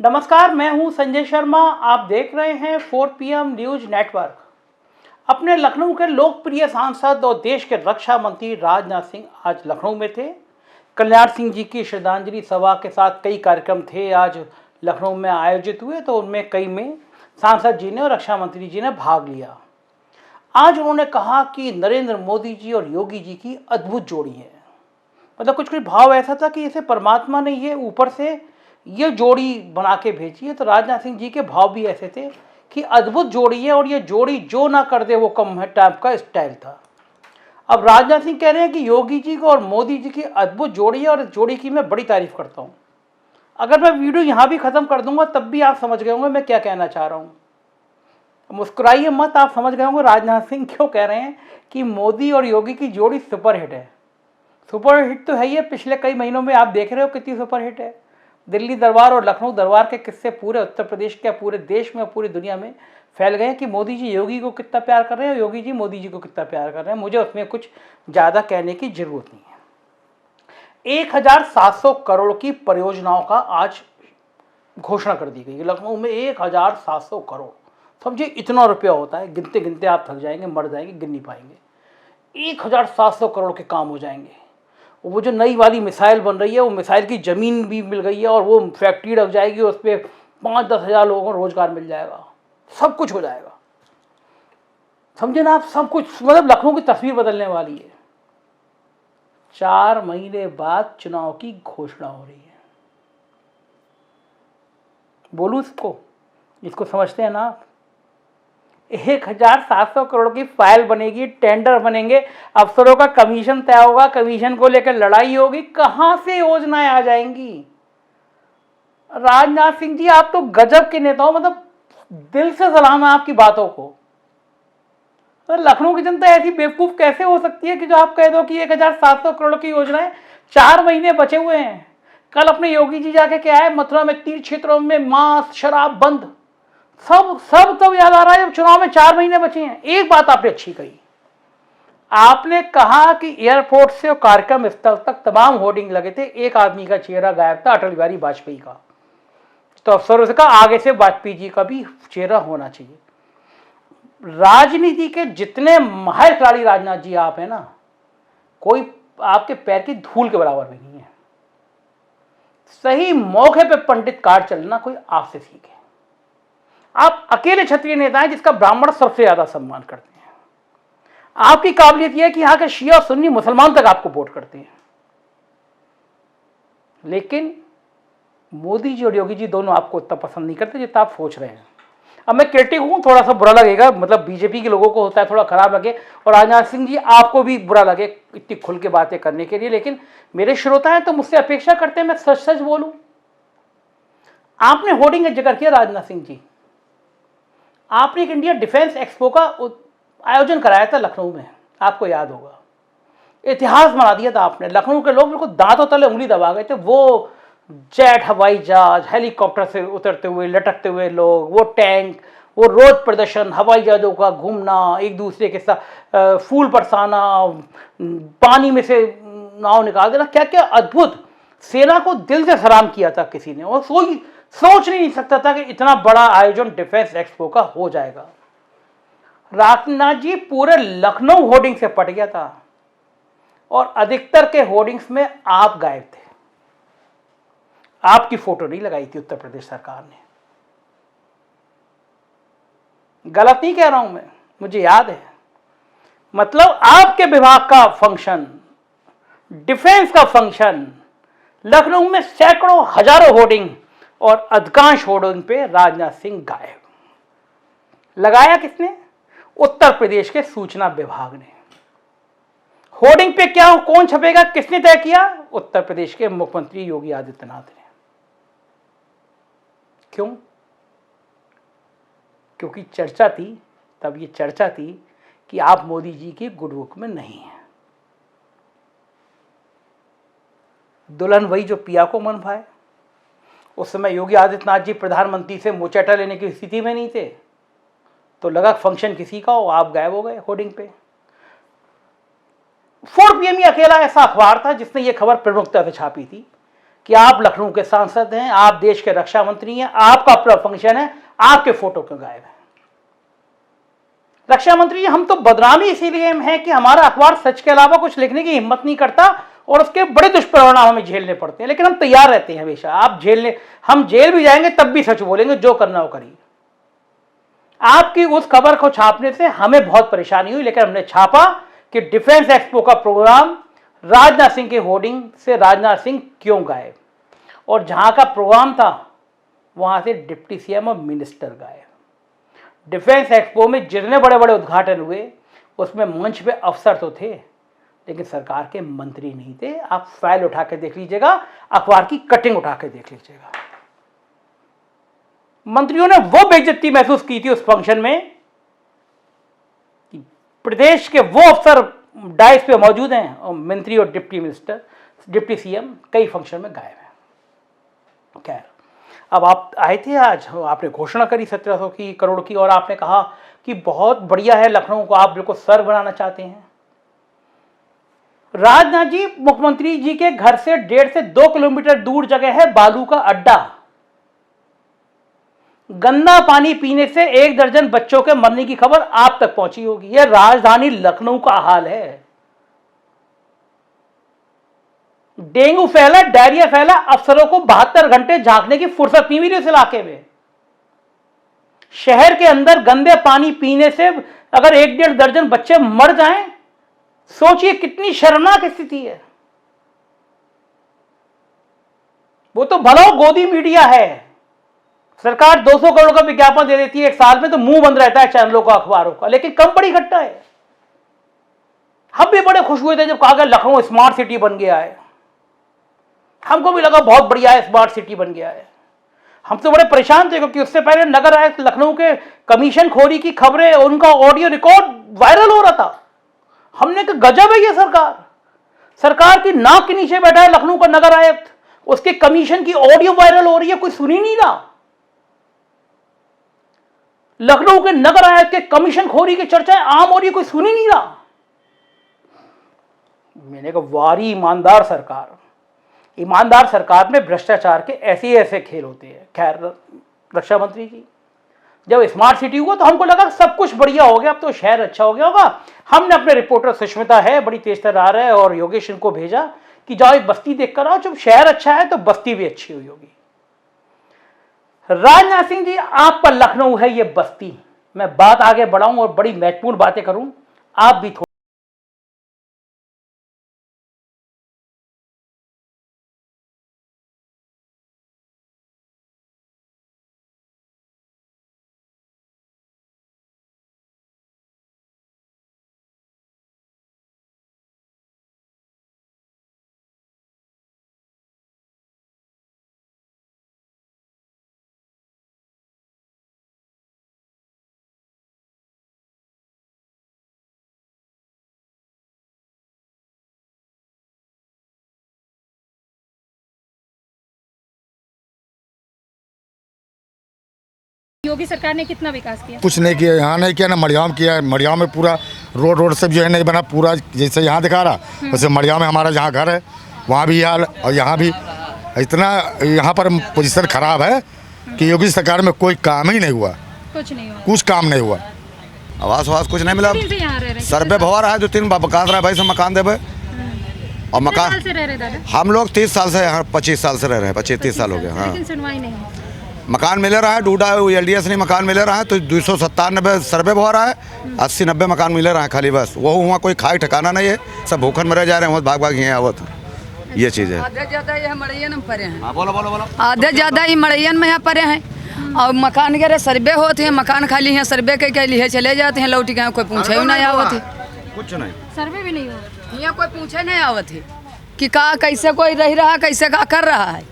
नमस्कार, मैं हूं संजय शर्मा। आप देख रहे हैं 4 PM न्यूज नेटवर्क। अपने लखनऊ के लोकप्रिय सांसद और देश के रक्षा मंत्री राजनाथ सिंह आज लखनऊ में थे। कल्याण सिंह जी की श्रद्धांजलि सभा के साथ कई कार्यक्रम थे आज लखनऊ में आयोजित हुए, तो उनमें कई में सांसद जी ने और रक्षा मंत्री जी ने भाग लिया। आज उन्होंने कहा कि नरेंद्र मोदी जी और योगी जी की अद्भुत जोड़ी है। मतलब कुछ भाव ऐसा था कि इसे परमात्मा ने ये ऊपर से ये जोड़ी बना के भेजी है। तो राजनाथ सिंह जी के भाव भी ऐसे थे कि अद्भुत जोड़ी है और ये जोड़ी जो ना कर दे वो कम है टाइप का स्टाइल था। अब राजनाथ सिंह कह रहे हैं कि योगी जी को और मोदी जी की अद्भुत जोड़ी है और इस जोड़ी की मैं बड़ी तारीफ करता हूँ। अगर मैं वीडियो यहाँ भी ख़त्म कर दूंगा तब भी आप समझ गए होंगे मैं क्या कहना चाह रहा हूँ। मुस्कुराइए मत, आप समझ गए होंगे राजनाथ सिंह क्यों कह रहे हैं कि मोदी और योगी की जोड़ी सुपरहिट है। सुपरहिट तो है ही है, पिछले कई महीनों में आप देख रहे हो कितनी सुपरहिट है। दिल्ली दरबार और लखनऊ दरबार के किस्से पूरे उत्तर प्रदेश के, पूरे देश में और पूरी दुनिया में फैल गए हैं कि मोदी जी योगी को कितना प्यार कर रहे हैं और योगी जी मोदी जी को कितना प्यार कर रहे हैं। मुझे उसमें कुछ ज़्यादा कहने की जरूरत नहीं है। 1700 करोड़ की परियोजनाओं का आज घोषणा कर दी गई। लखनऊ में 1700 करोड़, समझिए इतना रुपया होता है, गिनते गिनते आप थक जाएंगे, मर जाएंगे, गिन नहीं पाएंगे। 1700 करोड़ के काम हो जाएंगे। वो जो नई वाली मिसाइल बन रही है, वो मिसाइल की ज़मीन भी मिल गई है और वो फैक्ट्री लग जाएगी, उस पर 5-10 हज़ार लोगों को रोजगार मिल जाएगा, सब कुछ हो जाएगा। समझे ना आप, सब कुछ। मतलब लखनऊ की तस्वीर बदलने वाली है। 4 महीने बाद चुनाव की घोषणा हो रही है। बोलूं इसको समझते हैं ना आप। 1700 करोड़ की फाइल बनेगी, टेंडर बनेंगे, अफसरों का कमीशन तय होगा, कमीशन को लेकर लड़ाई होगी। कहां से योजनाएं आ जाएंगी? राजनाथ सिंह जी, आप तो गजब के नेता हो। मतलब दिल से सलाम है आपकी बातों को। तो लखनऊ की जनता ऐसी बेवकूफ कैसे हो सकती है कि जो आप कह दो कि 1700 करोड़ की योजनाएं, 4 महीने बचे हुए हैं। कल अपने योगी जी जाके क्या है, मथुरा में 3 क्षेत्रों में मांस शराब बंद, सब तब याद आ रहा है जब चुनाव में 4 महीने बचे हैं। एक बात आपने अच्छी कही, आपने कहा कि एयरपोर्ट से कार्यक्रम स्थल तक तमाम होर्डिंग लगे थे, एक आदमी का चेहरा गायब था, अटल बिहारी वाजपेयी का। तो अफसरों से कहा आगे से वाजपेयी जी का भी चेहरा होना चाहिए। राजनीति के जितने माहिर खिलाड़ी राजनाथ जी आप हैं ना, कोई आपके पैर की धूल के बराबर भी नहीं है। सही मौके पे पंडित कार्ड चलना कोई आपसे सीखे। आप अकेले क्षत्रिय नेता हैं जिसका ब्राह्मण सबसे ज्यादा सम्मान करते हैं। आपकी काबिलियत यह है कि यहां के शिया सुन्नी मुसलमान तक आपको वोट करते हैं। लेकिन मोदी जी और योगी जी दोनों आपको उतना पसंद नहीं करते जितना आप सोच रहे हैं। अब मैं क्रिटिक हूं, थोड़ा सा बुरा लगेगा, मतलब बीजेपी के लोगों को होता है थोड़ा खराब लगे, और राजनाथ सिंह जी आपको भी बुरा लगे इतनी खुल के बातें करने के लिए। लेकिन मेरे श्रोता हैं तो मुझसे अपेक्षा करते हैं मैं सच सच बोलूं। आपने होर्डिंग का जिक्र किया राजनाथ सिंह जी, आपने एक इंडिया डिफेंस एक्सपो का आयोजन कराया था लखनऊ में, आपको याद होगा। इतिहास बना दिया था आपने। लखनऊ के लोग बिल्कुल दांतों तले उंगली दबा गए थे। वो जेट हवाई जहाज, हेलीकॉप्टर से उतरते हुए लटकते हुए लोग, वो टैंक, वो रोड प्रदर्शन, हवाई जहाजों का घूमना, एक दूसरे के साथ फूल बरसाना, पानी में से नाव निकाल देना, क्या क्या अद्भुत। सेना को दिल से सलाम किया था किसी ने, और सोच नहीं सकता था कि इतना बड़ा आयोजन डिफेंस एक्सपो का हो जाएगा। राजनाथ जी पूरे लखनऊ होर्डिंग से पट गया था और अधिकतर के होर्डिंग्स में आप गायब थे। आपकी फोटो नहीं लगाई थी उत्तर प्रदेश सरकार ने। गलत नहीं कह रहा हूं मैं, मुझे याद है। मतलब आपके विभाग का फंक्शन, डिफेंस का फंक्शन, लखनऊ में सैकड़ों हजारों होर्डिंग और अधिकांश होर्डिंग पे राजनाथ सिंह गायब। लगाया किसने? उत्तर प्रदेश के सूचना विभाग ने। होर्डिंग पे क्या कौन छपेगा किसने तय किया? उत्तर प्रदेश के मुख्यमंत्री योगी आदित्यनाथ ने। क्यों? क्योंकि चर्चा थी, तब ये चर्चा थी कि आप मोदी जी की गुड बुक में नहीं है। दुल्हन वही जो पिया को मन भाए। उस समय योगी आदित्यनाथ जी प्रधानमंत्री से मुचैटा लेने की स्थिति में नहीं थे, तो लगा फंक्शन किसी का हो, आप गायब हो गए होर्डिंग पे। 4 PM ही अकेला ऐसा अखबार था जिसने ये खबर प्रमुखता से छापी थी कि आप लखनऊ के सांसद हैं, आप देश के रक्षा मंत्री हैं, आपका अपना फंक्शन है, आपके फोटो क्यों गायब है? रक्षा मंत्री जी, हम तो बदनामी इसीलिए हैं कि हमारा अखबार सच के अलावा कुछ लिखने की हिम्मत नहीं करता और उसके बड़े दुष्परिणाम हमें झेलने पड़ते हैं, लेकिन हम तैयार रहते हैं हमेशा। आप झेलने, हम जेल भी जाएंगे तब भी सच बोलेंगे, जो करना हो करिए। आपकी उस खबर को छापने से हमें बहुत परेशानी हुई, लेकिन हमने छापा कि डिफेंस एक्सपो का प्रोग्राम राजनाथ सिंह के होर्डिंग से राजनाथ सिंह क्यों गायब, और जहां का प्रोग्राम था वहां से डिप्टी सीएम और मिनिस्टर गायब। डिफेंस एक्सपो में जितने बड़े बड़े उद्घाटन हुए उसमें मंच पे अफसर तो थे, लेकिन सरकार के मंत्री नहीं थे। आप फाइल उठा के देख लीजिएगा, अखबार की कटिंग उठा के देख लीजिएगा। मंत्रियों ने वो बेइज्जती महसूस की थी उस फंक्शन में कि प्रदेश के वो अफसर डाइस पे मौजूद हैं और मंत्री और डिप्टी मिनिस्टर, डिप्टी सीएम कई फंक्शन में गायब हैं। खैर, अब आप आए थे आज, आपने घोषणा करी 1700 करोड़ की, और आपने कहा कि बहुत बढ़िया है, लखनऊ को आप बिल्कुल स्वर्ग बनाना चाहते हैं। राजनाथ जी, मुख्यमंत्री जी के घर से 1.5 से 2 किलोमीटर दूर जगह है बालू का अड्डा। गंदा पानी पीने से 1 दर्जन बच्चों के मरने की खबर आप तक पहुंची होगी। यह राजधानी लखनऊ का हाल है। डेंगू फैला, डायरिया फैला, अफसरों को 72 घंटे झांकने की फुर्सत नहीं मिली उस इलाके में। शहर के अंदर गंदे पानी पीने से अगर 1-1.5 दर्जन बच्चे मर जाएं, सोचिए कितनी शर्मनाक स्थिति है। वो तो भला गोदी मीडिया है, सरकार 200 करोड़ का विज्ञापन दे देती है एक साल में, तो मुंह बंद रहता है चैनलों का, अखबारों का, लेकिन कम बड़ी घटना है। हम भी बड़े खुश हुए थे जब कहा गया लखनऊ स्मार्ट सिटी बन गया है। हमको भी लगा बहुत बढ़िया है, स्मार्ट सिटी बन गया है। हम तो बड़े परेशान थे क्योंकि उससे पहले नगर आयुक्त लखनऊ के कमीशन खोरी की खबरें, उनका ऑडियो रिकॉर्ड वायरल हो रहा था। हमने कहा गजब है ये सरकार की नाक के नीचे बैठा है लखनऊ का नगर आयुक्त, उसके कमीशन की ऑडियो वायरल हो रही है, कोई सुन ही नहीं रहा। लखनऊ के नगर आयुक्त के कमीशन खोरी की चर्चाएं आम हो रही है, कोई सुन ही नहीं रहा। मैंने कहा वारी ईमानदार सरकार। ईमानदार सरकार में भ्रष्टाचार के ऐसे खेल होते हैं। खैर, रक्षा मंत्री जी, जब स्मार्ट सिटी हुआ तो हमको लगा सब कुछ बढ़िया हो गया, अब तो शहर अच्छा हो गया होगा। हमने अपने रिपोर्टर सुष्मिता है, बड़ी तेज तर्रार है, और योगेश इनको भेजा कि जाओ एक बस्ती देख कर आओ, जब शहर अच्छा है तो बस्ती भी अच्छी हुई होगी। राजनाथ सिंह जी, आप पर लखनऊ है ये बस्ती। मैं बात आगे बढ़ाऊं और बड़ी महत्वपूर्ण बातें करूं, आप भी योगी सरकार ने कितना विकास किया? कुछ नहीं किया, यहाँ नहीं किया ना मड़ियाम किया है। मड़ियाम में पूरा रोड सब जो है नहीं बना, पूरा जैसे यहाँ दिखा रहा वैसे मड़ियाम में हमारा जहाँ घर है वहाँ भी हाल, और यहाँ भी इतना यहाँ पर पोजीशन खराब है कि योगी सरकार में कोई काम ही नहीं हुआ, कुछ काम नहीं हुआ। आवास कुछ नहीं मिला। सर्वे भवा रहा है, 2-3 मकान रहा है भाई, सब मकान देवे। और मकान हम लोग 30 साल से यहाँ, 25 साल से रह रहे हैं, 25-30 साल हो गए। हाँ, मकान मिले रहा है, डूडा LDS नहीं मकान मिले रहा है, तो 297 सर्वे हो रहा है, 80-90 मकान मिले रहा है खाली, बस वो हुआ, कोई खाई ठिकाना नहीं है, सब भूखन मरे जा रहे हैं, भाग यहाँ आवत। ये चीज़ है। आधे ज़्यादा ये मड़ैयन में पड़े हैं। बोलो। आधे ज़्यादा ही मड़ैयन में यहाँ पड़े हैं, और मकान के सर्वे होते हैं, मकान खाली हैं, सर्वे के लिए चले जाते हैं, लौट के कोई पूछे ही नहीं आवत है, कुछ नहीं, सर्वे भी नहीं हुआ, यहाँ कोई पूछे नहीं आवत है कि का कैसे कोई रह रहा है, कैसे का कर रहा है।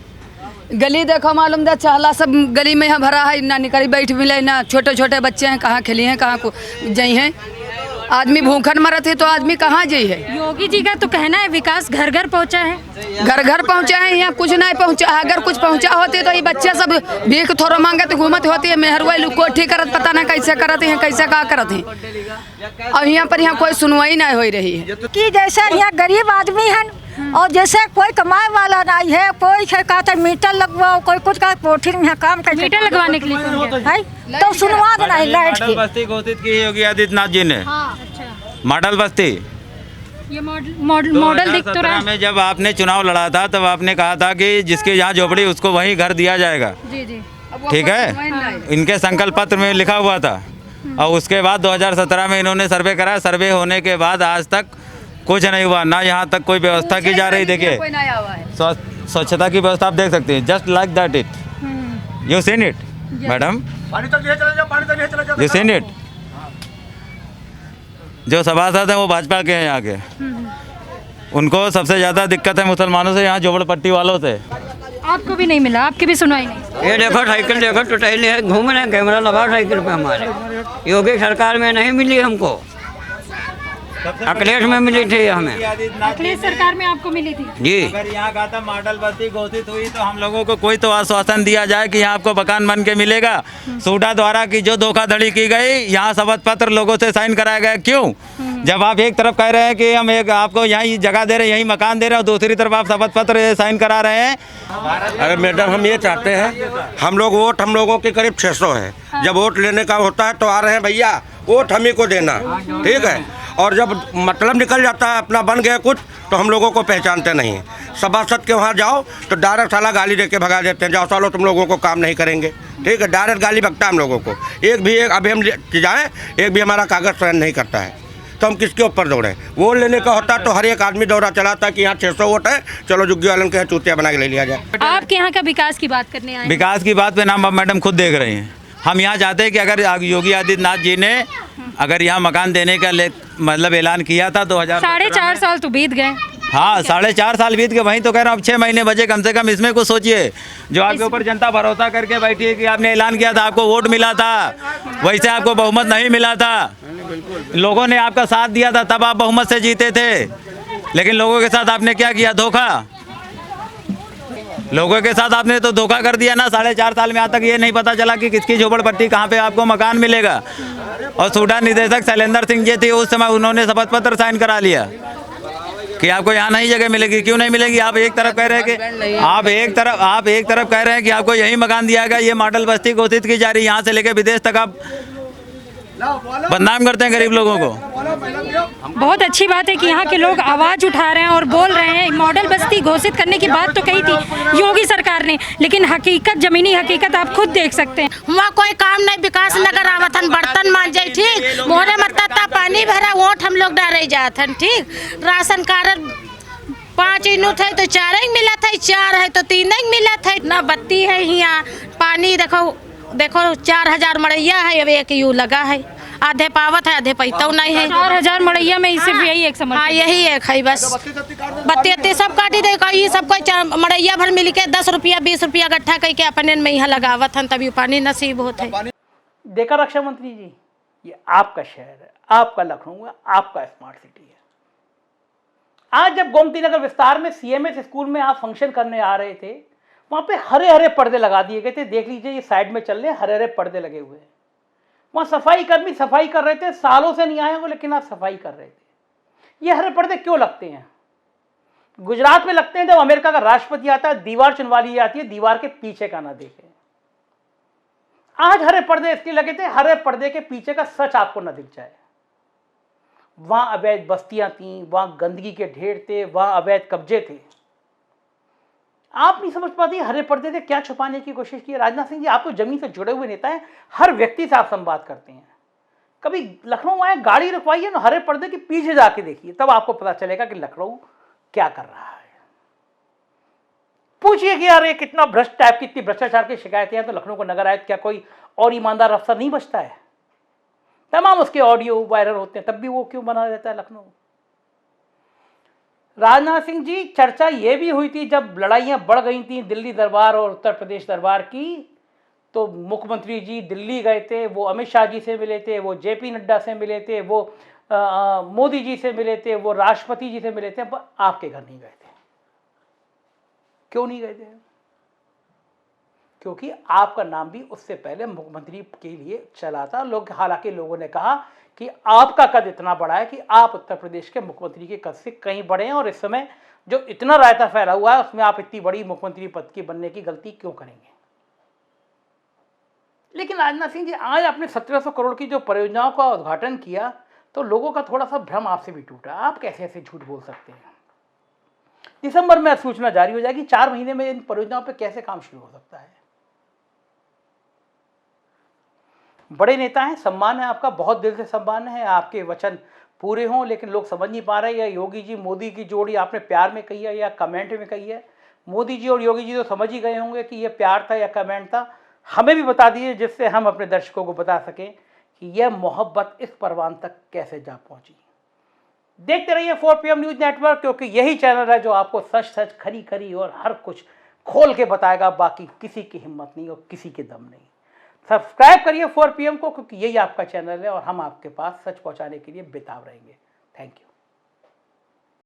गली देखो, मालूम दे चाहला सब गली में यहाँ भरा है, ना निकली बैठ मिले, ना छोटे छोटे बच्चे हैं, कहाँ खेली हैं, कहाँ को जई हैं। आदमी भूखन मरत है तो आदमी कहाँ जाई है। योगी जी का तो कहना है विकास घर घर पहुँचा है, घर पहुँचा है, यहाँ कुछ नहीं पहुँचा। अगर कुछ पहुँचा होते तो ये बच्चे सब भीख थोड़ा मांगे तो घूमत होती है, मेहरवा कोठी करत, पता ना कैसे करते हैं, कैसे का करत हैं। और यहाँ पर यहाँ कोई सुनवाई नहीं हो रही है कि जैसे यहाँ गरीब आदमी हैं और जैसे कोई कमाए वाला नहीं है, कोई है कहते मीटर लगवाओ, कोई कुछ का कोठी में काम करके मीटर लगवाने के लिए कौन गया? है तो सुनवा देना है लाइट मॉडल की। बस्ती घोषित की योगी आदित्यनाथ जी ने। अच्छा, मॉडल बस्ती ये मॉडल दिख तो रहा 2017 में जब आपने चुनाव लड़ा था तब आपने कहा था कि जिसके यहाँ झोपड़ी उसको वहीं घर दिया जाएगा। जी जी। ठीक है, इनके संकल्प पत्र में लिखा हुआ था। और उसके बाद 2017 में इन्होंने सर्वे करा। सर्वे होने के बाद आज तक कुछ नहीं हुआ, ना यहाँ तक कोई व्यवस्था की जा रही। देखिए स्वच्छता की व्यवस्था आप देख सकते हैं, just like that it. You seen it madam, you seen it. जो सभासद हैं वो भाजपा के हैं यहाँ के, उनको सबसे ज़्यादा दिक्कत है मुसलमानों से, यहाँ झोपड़पट्टी वालों से। आपको भी नहीं मिला, आपकी भी सुनवाई नहीं? ये देखो साइकिल देखो टूटैली है, घूम रहे हैं, कैमरा लगा साइकिल पे हमारे। योगी सरकार में नहीं मिली हमको, अखिलेश में मिली थी हमें। अखिलेश सरकार में आपको मिली थी? जी। अगर यहाँ का था मॉडल बस्ती घोषित हुई तो हम लोगों को कोई तो आश्वासन दिया जाए कि यहाँ आपको मकान बन के मिलेगा। सूडा द्वारा की जो धोखाधड़ी की गई, यहाँ शपथ पत्र लोगों से साइन कराया गया। क्यों? जब आप एक तरफ कह रहे हैं कि हम एक आपको यहीं जगह दे रहे हैं, यहीं मकान दे रहे हैं, और दूसरी तरफ आप शपथ पत्र साइन करा रहे हैं। अरे मैडम, हम ये चाहते हैं, हम लोग हम लोगों के करीब 600 है। जब वोट लेने का होता है तो आ रहे हैं भैया वोट हम ही को देना, ठीक है। और जब मतलब निकल जाता है अपना बन गया कुछ, तो हम लोगों को पहचानते नहीं। सभासद के वहाँ जाओ तो डायरेक्ट साला गाली दे के भगा देते हैं, जाओ सालो तुम लोगों को काम नहीं करेंगे, ठीक है। डायरेक्ट गाली बकता है हम लोगों को। एक अभी हम जाएँ, एक भी हमारा कागज़ साइन नहीं करता है, तो हम किसके ऊपर दौड़े? वोट लेने का होता तो हर एक आदमी दौड़ा चलाता कि यहाँ 600 वोट है, चलो जुग्गी वालन के चूतिया बना के ले लिया जाए। आपके यहाँ का विकास की बात करने आए? विकास की बात पे नाम आप मैडम खुद देख रहे हैं। हम यहाँ चाहते हैं कि अगर योगी आदित्यनाथ जी ने अगर यहाँ मकान देने का मतलब ऐलान किया था 2000 4.5 साल तो बीत गए। हाँ, 4.5 साल बीत गए। वहीं तो कह रहा हूँ, अब 6 महीने बचे कम से कम। इसमें कुछ सोचिए, जो आपके ऊपर जनता भरोसा करके बैठी है कि आपने ऐलान किया था, आपको वोट मिला था, वैसे आपको बहुमत नहीं मिला था। लोगों ने आपका साथ दिया था, तब आप बहुमत से जीते थे। लेकिन लोगों के साथ आपने क्या किया? धोखा। लोगों के साथ आपने तो धोखा कर दिया ना। 4.5 साल में आज तक ये नहीं पता चला कि किसकी झोपड़पट्टी कहाँ पे आपको मकान मिलेगा। और सूडा निदेशक शैलेंद्र सिंह जी थे उस समय, उन्होंने शपथ पत्र साइन करा लिया कि आपको यहाँ नहीं जगह मिलेगी। क्यों नहीं मिलेगी? आप एक तरफ कह रहे हैं कि आप एक तरफ कह रहे हैं कि आपको यही मकान दिया गया, ये मॉडल बस्ती घोषित की जा रही है, यहाँ से लेकर विदेश तक आप बदनाम करते हैं गरीब लोगों को। बहुत अच्छी बात है कि यहाँ के लोग आवाज़ उठा रहे हैं और बोल रहे हैं। मॉडल बस्ती घोषित करने की बात तो कही थी योगी सरकार ने, लेकिन हकीकत, जमीनी हकीकत आप खुद देख सकते हैं। वहाँ कोई काम नहीं, विकास नगर आवतन, बर्तन मान जाए, ठीक। मोहरे मत्ता पानी भरा, वोट हम लोग डाले जातन, ठीक। राशन कार्ड 5 यूनिट है तो 4 ही मिला था, 4 है तो 3 ही मिला था। ना बत्ती है यहाँ, पानी देखो 4000 मड़ैया है, अब 1 यू लगा है। आधे पावत है, आधे पैता नहीं है। 4000 मड़ैया में सिर्फ यही एक समझ। हाँ, यही एक है बस। बत्ती सब काटी दे, ये सब कोई मड़ैया भर मिल के 10 रुपया 20 रुपया गट्ठा कह के अपने में यहाँ लगावत हन, तभी पानी नसीब होते है। देखा रक्षा मंत्री जी, ये आपका शहर है, आपका लखनऊ है, आपका स्मार्ट सिटी है। आज जब गोमती नगर विस्तार में CMS स्कूल में आप फंक्शन करने आ रहे थे, वहाँ पे हरे हरे पर्दे लगा दिए गए थे। देख लीजिए, ये साइड में चल रहे हरे हरे पर्दे लगे हुए हैं। वहाँ सफाई कर्मी सफाई कर रहे थे, सालों से नहीं आए होंगे, लेकिन आज सफाई कर रहे थे। ये हरे पर्दे क्यों लगते हैं? गुजरात में लगते हैं जब अमेरिका का राष्ट्रपति आता है, दीवार चुनवा ली जाती है, दीवार के पीछे का ना देखे। आज हरे पर्दे इसलिए लगे थे, हरे पर्दे के पीछे का सच आपको ना दिख जाए। वहां अवैध बस्तियां थी, वहां गंदगी के ढेर थे, वहां अवैध कब्जे थे। आप नहीं समझ पाती हरे पर्दे से क्या छुपाने की कोशिश की है। राजनाथ सिंह जी, आप तो जमीन से जुड़े हुए नेता हैं, हर व्यक्ति से आप संवाद करते हैं। कभी लखनऊ आए, गाड़ी रुकवाइए ना, हरे पर्दे के पीछे जाके देखिए, तब आपको पता चलेगा कि लखनऊ क्या कर रहा है। पूछिए कि यार ये कितना भ्रष्ट टाइप, कितनी भ्रष्टाचार की शिकायतें हैं, तो लखनऊ को नगर आयुक्त क्या कोई और ईमानदार अफसर नहीं बचता है? तमाम उसके ऑडियो वायरल होते हैं, तब भी वो क्यों बना रहता है लखनऊ? राजनाथ सिंह जी, चर्चा ये भी हुई थी जब लड़ाइयाँ बढ़ गई थी दिल्ली दरबार और उत्तर प्रदेश दरबार की, तो मुख्यमंत्री जी दिल्ली गए थे, वो अमित शाह जी से मिले थे, वो JP नड्डा से मिले थे, वो मोदी जी से मिले थे, वो राष्ट्रपति जी से मिले थे, पर आपके घर नहीं गए थे। क्यों नहीं गए थे? क्योंकि आपका नाम भी उससे पहले मुख्यमंत्री के लिए चला था। हालांकि लोगों ने कहा कि आपका कद इतना बड़ा है कि आप उत्तर प्रदेश के मुख्यमंत्री के कद से कहीं बड़े हैं, और इस समय जो इतना रायता फैला हुआ है उसमें आप इतनी बड़ी मुख्यमंत्री पद की बनने की गलती क्यों करेंगे? लेकिन राजनाथ सिंह जी, आज आपने 1700 करोड़ की जो परियोजनाओं का उद्घाटन किया तो लोगों का थोड़ा सा भ्रम आपसे भी टूटा। आप कैसे ऐसे झूठ बोल सकते हैं? दिसंबर में सूचना जारी हो जाएगी, 4 महीने में इन परियोजनाओं पे कैसे काम शुरू हो सकता है? बड़े नेता हैं, सम्मान है आपका, बहुत दिल से सम्मान है, आपके वचन पूरे हों, लेकिन लोग समझ नहीं पा रहे। या योगी जी मोदी की जोड़ी आपने प्यार में कही है या कमेंट में कही है? मोदी जी और योगी जी तो समझ ही गए होंगे कि ये प्यार था या कमेंट था। हमें भी बता दीजिए जिससे हम अपने दर्शकों को बता सकें कि यह मोहब्बत इस परवान तक कैसे जा पहुंची। देखते रहिए 4 PM न्यूज नेटवर्क, क्योंकि यही चैनल है जो आपको सच सच, खरी खरी और हर कुछ खोल के बताएगा। बाकी किसी की हिम्मत नहीं और किसी के दम नहीं। सब्सक्राइब करिए 4 PM को, क्योंकि यही आपका चैनल है और हम आपके पास सच पहुंचाने के लिए बेताब रहेंगे। Thank you.